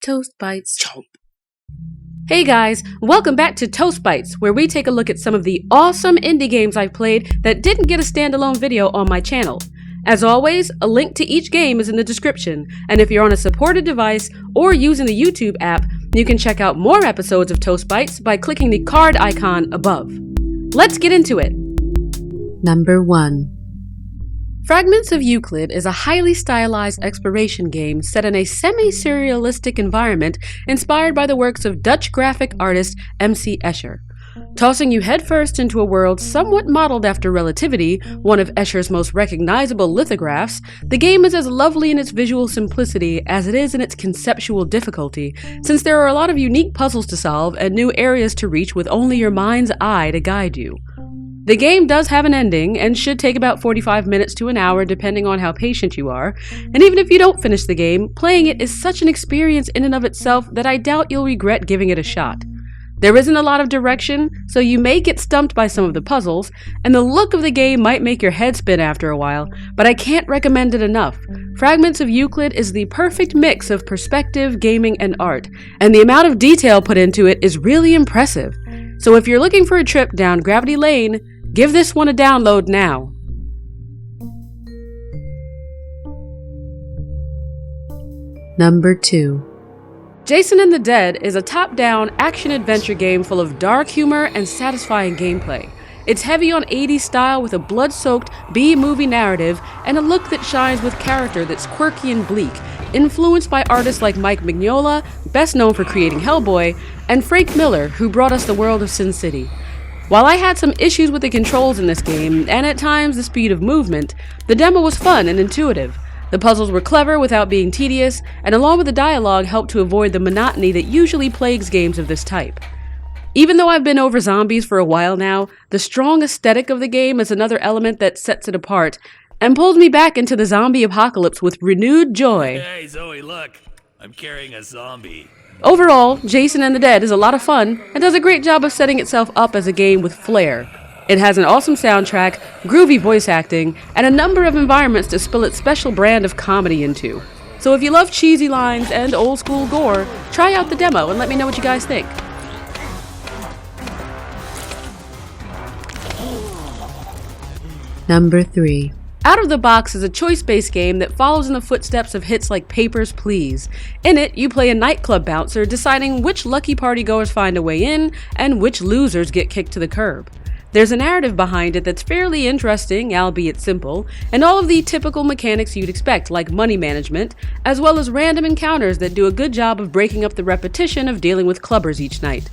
Toast Bites. Chomp. Hey guys, welcome back to Toast Bites, where we take a look at some of the awesome indie games I've played that didn't get a standalone video on my channel. As always, a link to each game is in the description, and if you're on a supported device or using the YouTube app, you can check out more episodes of Toast Bites by clicking the card icon above. Let's get into it! Number 1. Fragments of Euclid is a highly stylized exploration game set in a semi-surrealistic environment inspired by the works of Dutch graphic artist M.C. Escher. Tossing you headfirst into a world somewhat modeled after Relativity, one of Escher's most recognizable lithographs, the game is as lovely in its visual simplicity as it is in its conceptual difficulty, since there are a lot of unique puzzles to solve and new areas to reach with only your mind's eye to guide you. The game does have an ending, and should take about 45 minutes to an hour depending on how patient you are, and even if you don't finish the game, playing it is such an experience in and of itself that I doubt you'll regret giving it a shot. There isn't a lot of direction, so you may get stumped by some of the puzzles, and the look of the game might make your head spin after a while, but I can't recommend it enough. Fragments of Euclid is the perfect mix of perspective, gaming, and art, and the amount of detail put into it is really impressive. So if you're looking for a trip down Gravity Lane, give this one a download now. Number 2. Jason and the Dead is a top-down action-adventure game full of dark humor and satisfying gameplay. It's heavy on 80s style with a blood-soaked B-movie narrative and a look that shines with character that's quirky and bleak, influenced by artists like Mike Mignola, best known for creating Hellboy, and Frank Miller, who brought us the world of Sin City. While I had some issues with the controls in this game, and at times the speed of movement, the demo was fun and intuitive. The puzzles were clever without being tedious, and along with the dialogue helped to avoid the monotony that usually plagues games of this type. Even though I've been over zombies for a while now, the strong aesthetic of the game is another element that sets it apart, and pulls me back into the zombie apocalypse with renewed joy. Hey Zoe, look! I'm carrying a zombie. Overall, Jason and the Dead is a lot of fun and does a great job of setting itself up as a game with flair. It has an awesome soundtrack, groovy voice acting, and a number of environments to spill its special brand of comedy into. So if you love cheesy lines and old school gore, try out the demo and let me know what you guys think. Number 3. Out of the Box is a choice-based game that follows in the footsteps of hits like Papers, Please. In it, you play a nightclub bouncer deciding which lucky partygoers find a way in and which losers get kicked to the curb. There's a narrative behind it that's fairly interesting, albeit simple, and all of the typical mechanics you'd expect, like money management, as well as random encounters that do a good job of breaking up the repetition of dealing with clubbers each night.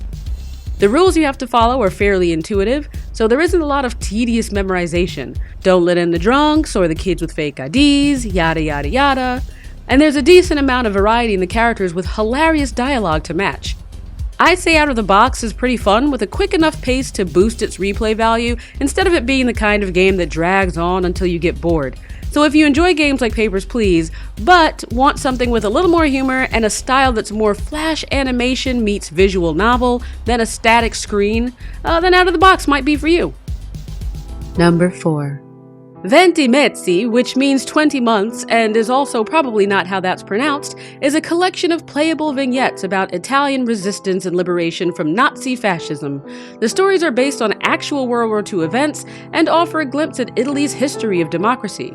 The rules you have to follow are fairly intuitive, so there isn't a lot of tedious memorization. Don't let in the drunks or the kids with fake IDs, yada yada yada. And there's a decent amount of variety in the characters with hilarious dialogue to match. I'd say Out of the Box is pretty fun with a quick enough pace to boost its replay value instead of it being the kind of game that drags on until you get bored. So if you enjoy games like Papers, Please, but want something with a little more humor and a style that's more flash animation meets visual novel than a static screen, then Out of the Box might be for you. Number 4. Vente Mitzi, which means 20 months and is also probably not how that's pronounced, is a collection of playable vignettes about Italian resistance and liberation from Nazi fascism. The stories are based on actual World War II events and offer a glimpse at Italy's history of democracy.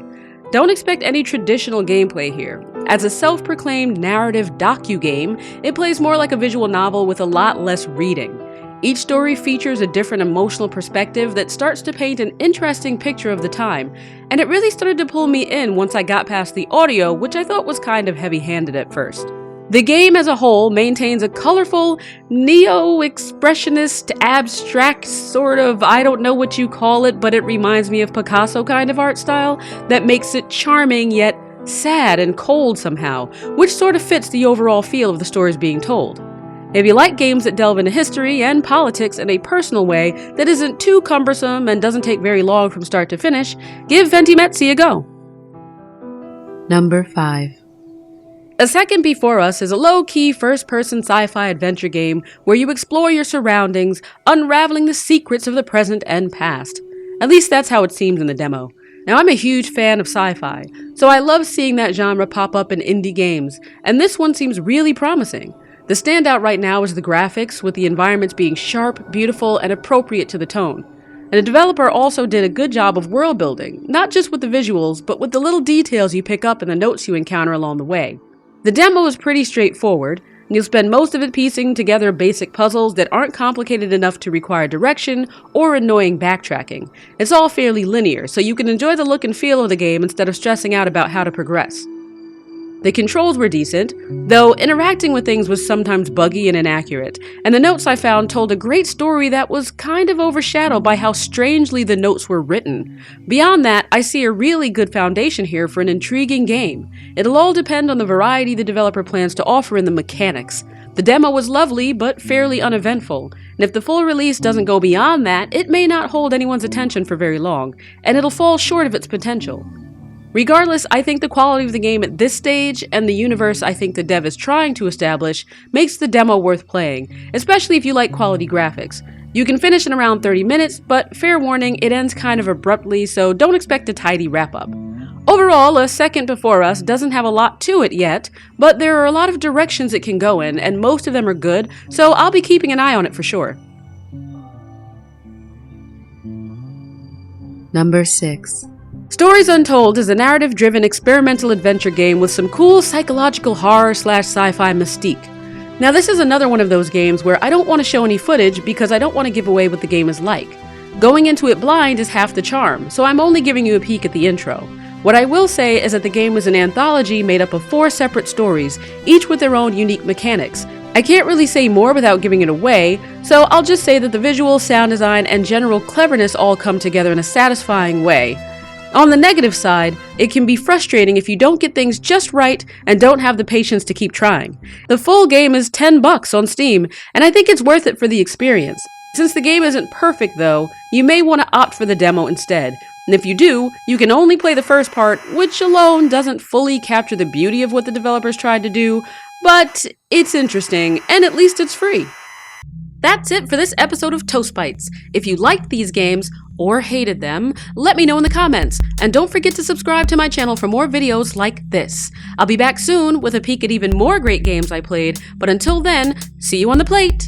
Don't expect any traditional gameplay here. As a self-proclaimed narrative docu-game, it plays more like a visual novel with a lot less reading. Each story features a different emotional perspective that starts to paint an interesting picture of the time, and it really started to pull me in once I got past the audio, which I thought was kind of heavy-handed at first. The game as a whole maintains a colorful, neo-expressionist, abstract sort of, I don't know what you call it, but it reminds me of Picasso kind of art style that makes it charming yet sad and cold somehow, which sort of fits the overall feel of the stories being told. If you like games that delve into history and politics in a personal way that isn't too cumbersome and doesn't take very long from start to finish, give Vente Mitzi a go. Number 5. A Second Before Us is a low-key first-person sci-fi adventure game where you explore your surroundings, unraveling the secrets of the present and past. At least that's how it seems in the demo. Now, I'm a huge fan of sci-fi, so I love seeing that genre pop up in indie games, and this one seems really promising. The standout right now is the graphics, with the environments being sharp, beautiful, and appropriate to the tone. And the developer also did a good job of world building, not just with the visuals, but with the little details you pick up and the notes you encounter along the way. The demo is pretty straightforward, and you'll spend most of it piecing together basic puzzles that aren't complicated enough to require direction or annoying backtracking. It's all fairly linear, so you can enjoy the look and feel of the game instead of stressing out about how to progress. The controls were decent, though interacting with things was sometimes buggy and inaccurate, and the notes I found told a great story that was kind of overshadowed by how strangely the notes were written. Beyond that, I see a really good foundation here for an intriguing game. It'll all depend on the variety the developer plans to offer in the mechanics. The demo was lovely, but fairly uneventful, and if the full release doesn't go beyond that, it may not hold anyone's attention for very long, and it'll fall short of its potential. Regardless, I think the quality of the game at this stage, and the universe I think the dev is trying to establish, makes the demo worth playing, especially if you like quality graphics. You can finish in around 30 minutes, but fair warning, it ends kind of abruptly, so don't expect a tidy wrap-up. Overall, A Second Before Us doesn't have a lot to it yet, but there are a lot of directions it can go in, and most of them are good, so I'll be keeping an eye on it for sure. Number 6. Stories Untold is a narrative-driven experimental adventure game with some cool psychological horror/sci-fi mystique. Now, this is another one of those games where I don't want to show any footage because I don't want to give away what the game is like. Going into it blind is half the charm, so I'm only giving you a peek at the intro. What I will say is that the game is an anthology made up of 4 separate stories, each with their own unique mechanics. I can't really say more without giving it away, so I'll just say that the visual, sound design, and general cleverness all come together in a satisfying way. On the negative side, it can be frustrating if you don't get things just right and don't have the patience to keep trying. The full game is $10 on Steam, and I think it's worth it for the experience. Since the game isn't perfect though, you may want to opt for the demo instead. And if you do, you can only play the first part, which alone doesn't fully capture the beauty of what the developers tried to do, but it's interesting, and at least it's free. That's it for this episode of Toast Bites. If you liked these games, or hated them, let me know in the comments. And don't forget to subscribe to my channel for more videos like this. I'll be back soon with a peek at even more great games I played, but until then, see you on the plate!